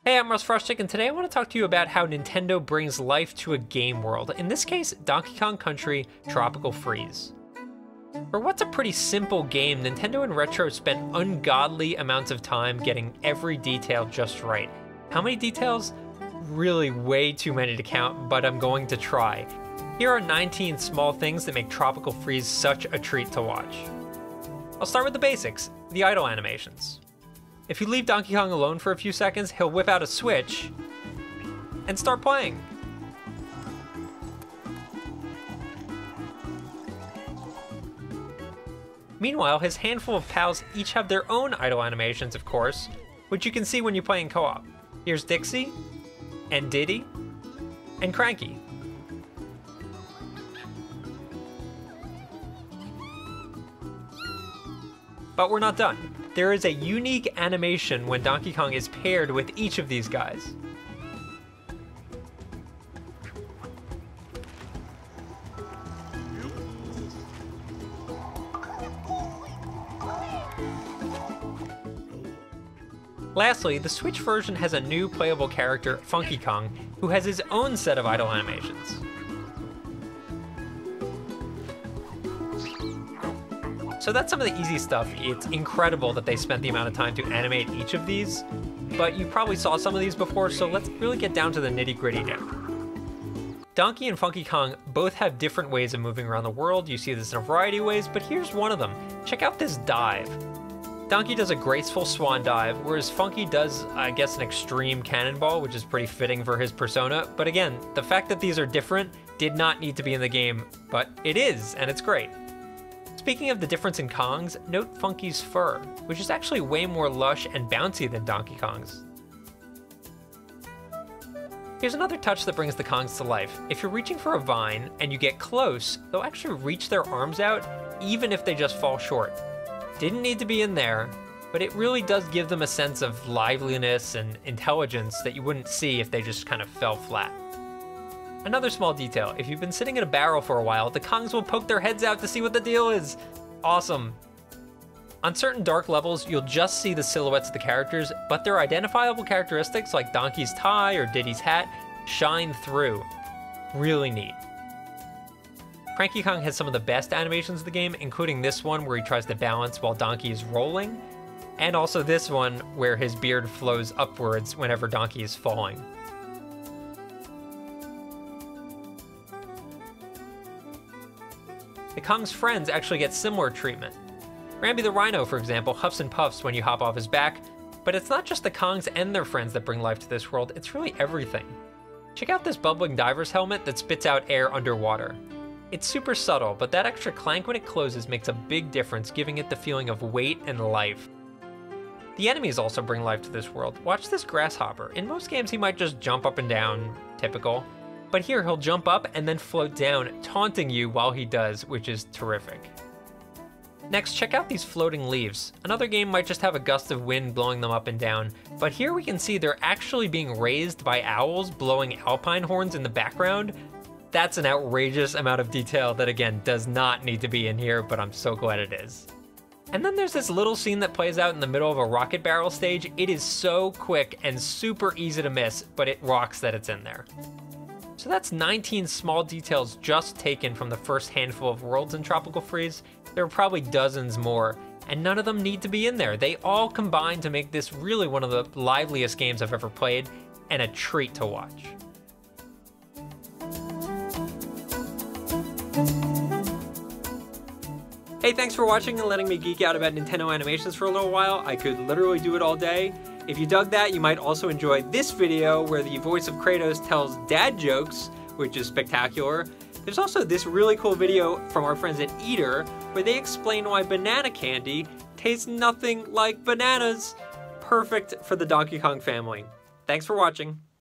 Hey, I'm Russ Frushtick, and today I want to talk to you about how Nintendo brings life to a game world, in this case, Donkey Kong Country Tropical Freeze. For what's a pretty simple game, Nintendo and Retro spent ungodly amounts of time getting every detail just right. How many details? Really way too many to count, but I'm going to try. Here are 19 small things that make Tropical Freeze such a treat to watch. I'll start with the basics, the idle animations. If you leave Donkey Kong alone for a few seconds, he'll whip out a Switch and start playing. Meanwhile, his handful of pals each have their own idle animations, of course, which you can see when you play in co-op. Here's Dixie, and Diddy, and Cranky. But we're not done. There is a unique animation when Donkey Kong is paired with each of these guys. Lastly, the Switch version has a new playable character, Funky Kong, who has his own set of idle animations. So that's some of the easy stuff. It's incredible that they spent the amount of time to animate each of these, but you probably saw some of these before, so let's really get down to the nitty-gritty now. Donkey and Funky Kong both have different ways of moving around the world. You see this in a variety of ways, but here's one of them. Check out this dive. Donkey does a graceful swan dive, whereas Funky does, I guess, an extreme cannonball, which is pretty fitting for his persona. But again, the fact that these are different did not need to be in the game, but it is, and it's great. Speaking of the difference in Kongs, note Funky's fur, which is actually way more lush and bouncy than Donkey Kong's. Here's another touch that brings the Kongs to life. If you're reaching for a vine and you get close, they'll actually reach their arms out, even if they just fall short. Didn't need to be in there, but it really does give them a sense of liveliness and intelligence that you wouldn't see if they just kind of fell flat. Another small detail, if you've been sitting in a barrel for a while, the Kongs will poke their heads out to see what the deal is. Awesome. On certain dark levels, you'll just see the silhouettes of the characters, but their identifiable characteristics like Donkey's tie or Diddy's hat shine through. Really neat. Cranky Kong has some of the best animations of the game, including this one where he tries to balance while Donkey is rolling, and also this one where his beard flows upwards whenever Donkey is falling. The Kong's friends actually get similar treatment. Rambi the Rhino, for example, huffs and puffs when you hop off his back, but it's not just the Kongs and their friends that bring life to this world, it's really everything. Check out this bubbling diver's helmet that spits out air underwater. It's super subtle, but that extra clank when it closes makes a big difference, giving it the feeling of weight and life. The enemies also bring life to this world. Watch this Grasshopper. In most games he might just jump up and down, typical. But here he'll jump up and then float down, taunting you while he does, which is terrific. Next, check out these floating leaves. Another game might just have a gust of wind blowing them up and down, but here we can see they're actually being raised by owls blowing alpine horns in the background. That's an outrageous amount of detail that, again, does not need to be in here, but I'm so glad it is. And then there's this little scene that plays out in the middle of a rocket barrel stage. It is so quick and super easy to miss, but it rocks that it's in there. So that's 19 small details just taken from the first handful of worlds in Tropical Freeze. There are probably dozens more, and none of them need to be in there. They all combine to make this really one of the liveliest games I've ever played, and a treat to watch. Hey, thanks for watching and letting me geek out about Nintendo animations for a little while. I could literally do it all day. If you dug that, you might also enjoy this video where the voice of Kratos tells dad jokes, which is spectacular. There's also this really cool video from our friends at Eater where they explain why banana candy tastes nothing like bananas. Perfect for the Donkey Kong family. Thanks for watching.